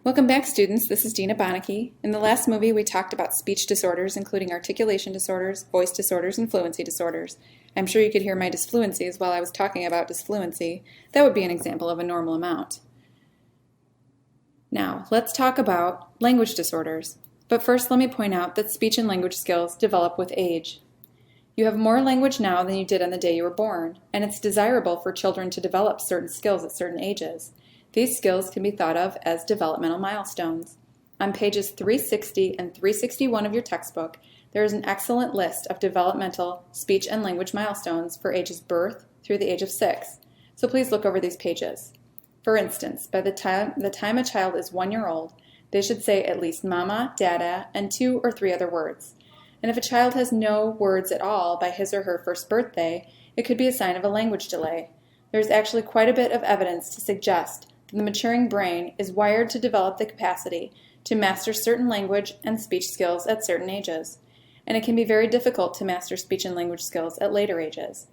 Welcome back, students. This is Dina Bonneke. In the last movie, we talked about speech disorders, including articulation disorders, voice disorders, and fluency disorders. I'm sure you could hear my disfluencies while I was talking about disfluency. That would be an example of a normal amount. Now, let's talk about language disorders. But first, let me point out that speech and language skills develop with age. You have more language now than you did on the day you were born, and it's desirable for children to develop certain skills at certain ages. These skills can be thought of as developmental milestones. On pages 360 and 361 of your textbook, there is an excellent list of developmental speech and language milestones for ages birth through the age of 6. So please look over these pages. For instance, by the time a child is 1 year old, they should say at least mama, dada, and 2 or 3 other words. And if a child has no words at all by his or her first birthday, it could be a sign of a language delay. There is actually quite a bit of evidence to suggest that the maturing brain is wired to develop the capacity to master certain language and speech skills at certain ages, and it can be very difficult to master speech and language skills at later ages.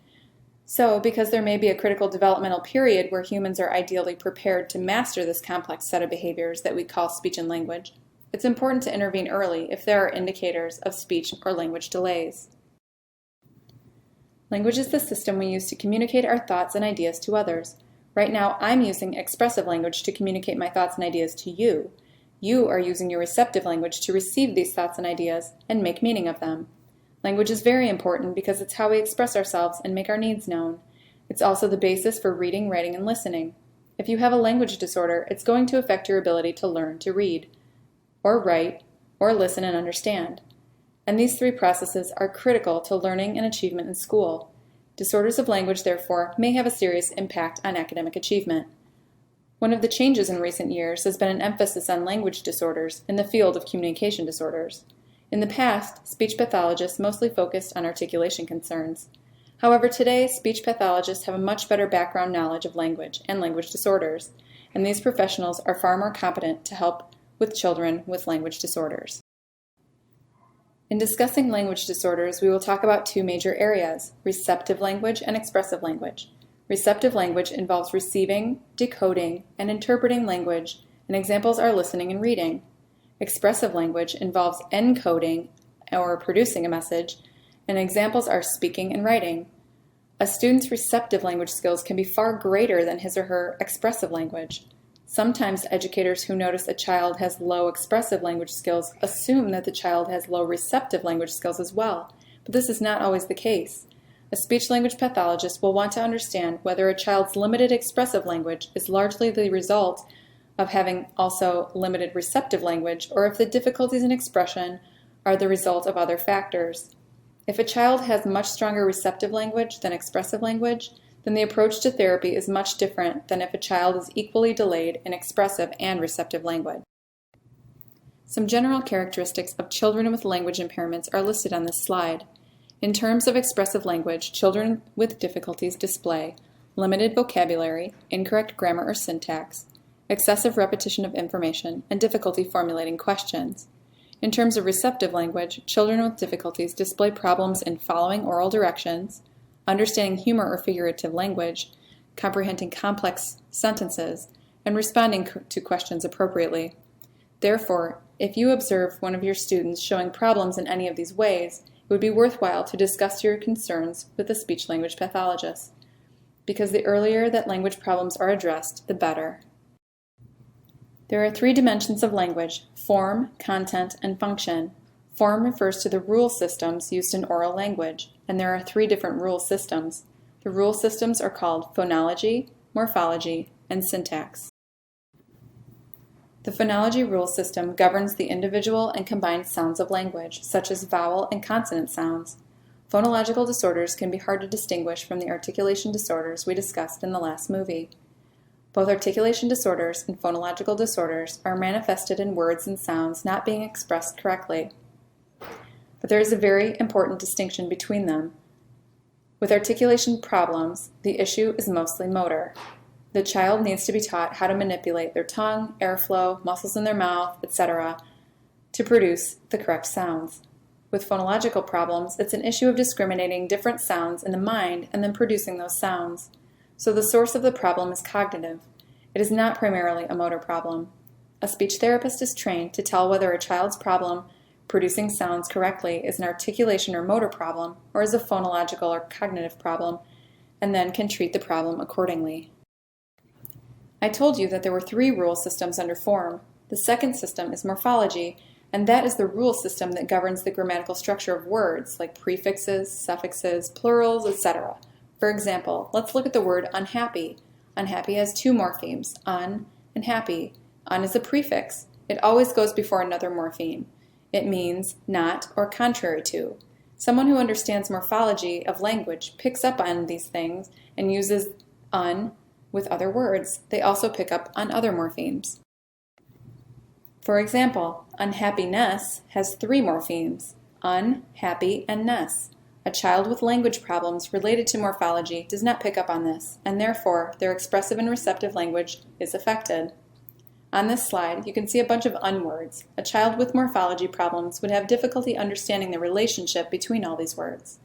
So, because there may be a critical developmental period where humans are ideally prepared to master this complex set of behaviors that we call speech and language, it's important to intervene early if there are indicators of speech or language delays. Language is the system we use to communicate our thoughts and ideas to others. Right now, I'm using expressive language to communicate my thoughts and ideas to you. You are using your receptive language to receive these thoughts and ideas and make meaning of them. Language is very important because it's how we express ourselves and make our needs known. It's also the basis for reading, writing, and listening. If you have a language disorder, it's going to affect your ability to learn to read, or write, or listen and understand. And these 3 processes are critical to learning and achievement in school. Disorders of language, therefore, may have a serious impact on academic achievement. One of the changes in recent years has been an emphasis on language disorders in the field of communication disorders. In the past, speech pathologists mostly focused on articulation concerns. However, today, speech pathologists have a much better background knowledge of language and language disorders, and these professionals are far more competent to help with children with language disorders. In discussing language disorders, we will talk about 2 major areas, receptive language and expressive language. Receptive language involves receiving, decoding, and interpreting language, and examples are listening and reading. Expressive language involves encoding or producing a message, and examples are speaking and writing. A student's receptive language skills can be far greater than his or her expressive language. Sometimes educators who notice a child has low expressive language skills assume that the child has low receptive language skills as well, but this is not always the case. A speech-language pathologist will want to understand whether a child's limited expressive language is largely the result of having also limited receptive language, or if the difficulties in expression are the result of other factors. If a child has much stronger receptive language than expressive language, then the approach to therapy is much different than if a child is equally delayed in expressive and receptive language. Some general characteristics of children with language impairments are listed on this slide. In terms of expressive language, children with difficulties display limited vocabulary, incorrect grammar or syntax, excessive repetition of information, and difficulty formulating questions. In terms of receptive language, children with difficulties display problems in following oral directions, understanding humor or figurative language, comprehending complex sentences, and responding to questions appropriately. Therefore, if you observe one of your students showing problems in any of these ways, it would be worthwhile to discuss your concerns with a speech-language pathologist, because the earlier that language problems are addressed, the better. There are 3 dimensions of language: form, content, and function. Form refers to the rule systems used in oral language, and there are 3 different rule systems. The rule systems are called phonology, morphology, and syntax. The phonology rule system governs the individual and combined sounds of language, such as vowel and consonant sounds. Phonological disorders can be hard to distinguish from the articulation disorders we discussed in the last movie. Both articulation disorders and phonological disorders are manifested in words and sounds not being expressed correctly. But there is a very important distinction between them. With articulation problems, the issue is mostly motor. The child needs to be taught how to manipulate their tongue, airflow, muscles in their mouth, etc., to produce the correct sounds. With phonological problems, it's an issue of discriminating different sounds in the mind and then producing those sounds. So the source of the problem is cognitive. It is not primarily a motor problem. A speech therapist is trained to tell whether a child's problem producing sounds correctly is an articulation or motor problem or is a phonological or cognitive problem, and then can treat the problem accordingly. I told you that there were 3 rule systems under form. The second system is morphology, and that is the rule system that governs the grammatical structure of words like prefixes, suffixes, plurals, etc. For example, let's look at the word unhappy. Unhappy has 2 morphemes, un and happy. Un is a prefix. It always goes before another morpheme. It means not or contrary to. Someone who understands morphology of language picks up on these things and uses un with other words. They also pick up on other morphemes. For example, unhappiness has 3 morphemes, un, happy, and ness. A child with language problems related to morphology does not pick up on this, and therefore their expressive and receptive language is affected. On this slide, you can see a bunch of un-words. A child with morphology problems would have difficulty understanding the relationship between all these words.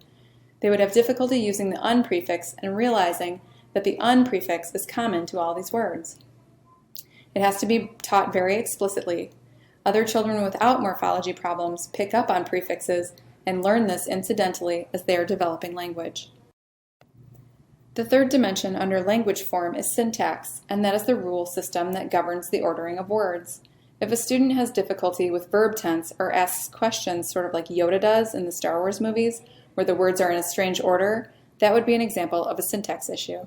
They would have difficulty using the un prefix and realizing that the un prefix is common to all these words. It has to be taught very explicitly. Other children without morphology problems pick up on prefixes and learn this incidentally as they are developing language. The third dimension under language form is syntax, and that is the rule system that governs the ordering of words. If a student has difficulty with verb tense or asks questions sort of like Yoda does in the Star Wars movies, where the words are in a strange order, that would be an example of a syntax issue.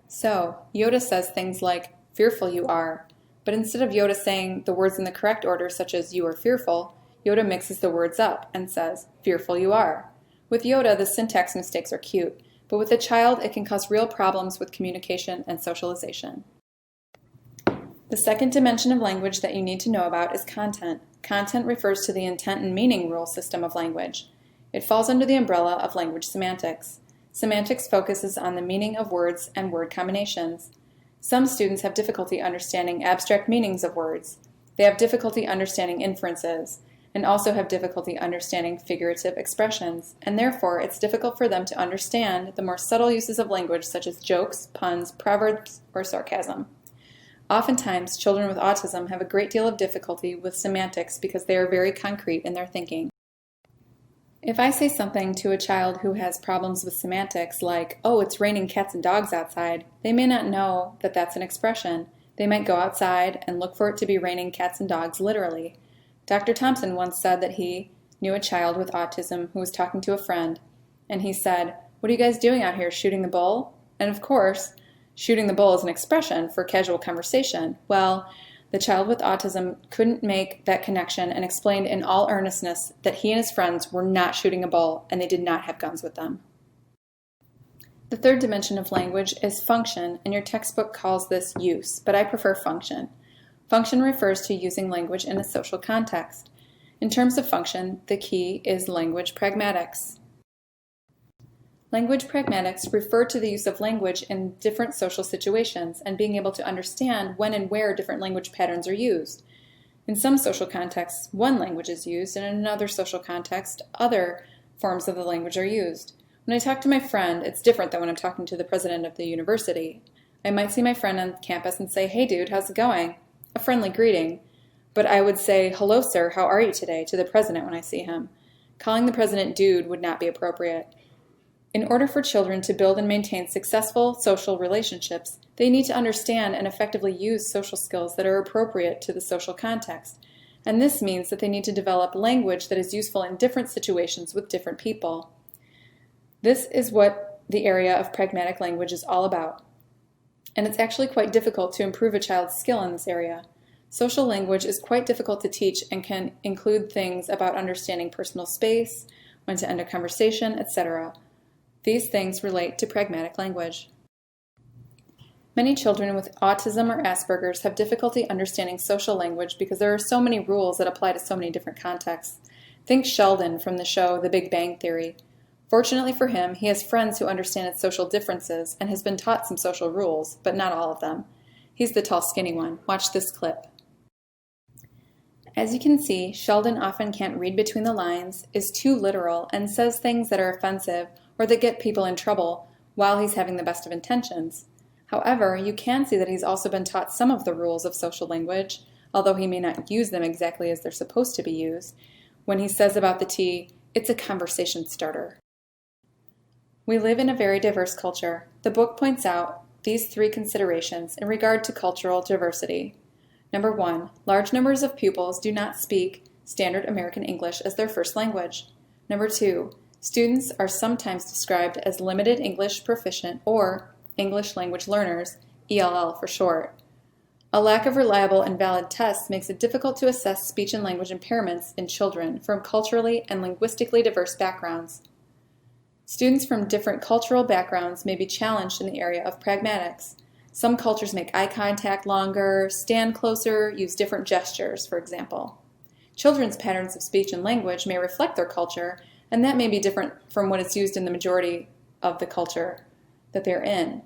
So, Yoda says things like, "Fearful you are," but instead of Yoda saying the words in the correct order, such as "you are fearful," Yoda mixes the words up and says, "Fearful you are." With Yoda, the syntax mistakes are cute, but with a child, it can cause real problems with communication and socialization. The second dimension of language that you need to know about is content. Content refers to the intent and meaning rule system of language. It falls under the umbrella of language semantics. Semantics focuses on the meaning of words and word combinations. Some students have difficulty understanding abstract meanings of words. They have difficulty understanding inferences, and also have difficulty understanding figurative expressions, and therefore it's difficult for them to understand the more subtle uses of language such as jokes, puns, proverbs, or sarcasm. Oftentimes, children with autism have a great deal of difficulty with semantics because they are very concrete in their thinking. If I say something to a child who has problems with semantics like, "Oh, it's raining cats and dogs outside," they may not know that that's an expression. They might go outside and look for it to be raining cats and dogs literally. Dr. Thompson once said that he knew a child with autism who was talking to a friend, and he said, "What are you guys doing out here, shooting the bull?" And of course, shooting the bull is an expression for casual conversation. Well, the child with autism couldn't make that connection and explained in all earnestness that he and his friends were not shooting a bull and they did not have guns with them. The third dimension of language is function, and your textbook calls this use, but I prefer function. Function refers to using language in a social context. In terms of function, the key is language pragmatics. Language pragmatics refer to the use of language in different social situations and being able to understand when and where different language patterns are used. In some social contexts, one language is used, and in another social context, other forms of the language are used. When I talk to my friend, it's different than when I'm talking to the president of the university. I might see my friend on campus and say, "Hey dude, how's it going?" A friendly greeting. But I would say, "Hello sir, how are you today?" to the president when I see him. Calling the president dude would not be appropriate. In order for children to build and maintain successful social relationships, they need to understand and effectively use social skills that are appropriate to the social context. And this means that they need to develop language that is useful in different situations with different people. This is what the area of pragmatic language is all about. And it's actually quite difficult to improve a child's skill in this area. Social language is quite difficult to teach and can include things about understanding personal space, when to end a conversation, etc. These things relate to pragmatic language. Many children with autism or Asperger's have difficulty understanding social language because there are so many rules that apply to so many different contexts. Think Sheldon from the show The Big Bang Theory. Fortunately for him, he has friends who understand its social differences and has been taught some social rules, but not all of them. He's the tall, skinny one. Watch this clip. As you can see, Sheldon often can't read between the lines, is too literal, and says things that are offensive or that get people in trouble while he's having the best of intentions. However, you can see that he's also been taught some of the rules of social language, although he may not use them exactly as they're supposed to be used, when he says about the tea, "It's a conversation starter." We live in a very diverse culture. The book points out these three considerations in regard to cultural diversity. Number 1, large numbers of pupils do not speak standard American English as their first language. Number 2, students are sometimes described as limited English proficient or English language learners, ELL for short. A lack of reliable and valid tests makes it difficult to assess speech and language impairments in children from culturally and linguistically diverse backgrounds. Students from different cultural backgrounds may be challenged in the area of pragmatics. Some cultures make eye contact longer, stand closer, use different gestures, for example. Children's patterns of speech and language may reflect their culture, and that may be different from what is used in the majority of the culture that they're in.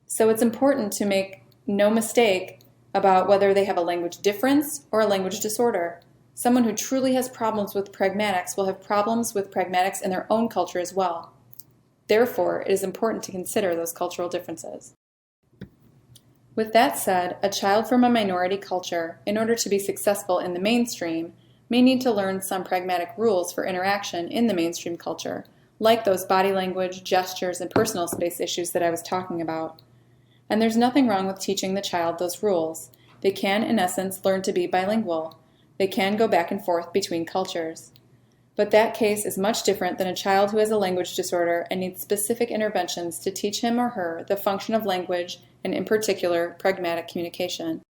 So it's important to make no mistake about whether they have a language difference or a language disorder. Someone who truly has problems with pragmatics will have problems with pragmatics in their own culture as well. Therefore, it is important to consider those cultural differences. With that said, a child from a minority culture, in order to be successful in the mainstream, may need to learn some pragmatic rules for interaction in the mainstream culture, like those body language, gestures, and personal space issues that I was talking about. And there's nothing wrong with teaching the child those rules. They can, in essence, learn to be bilingual. They can go back and forth between cultures. But that case is much different than a child who has a language disorder and needs specific interventions to teach him or her the function of language and, in particular, pragmatic communication.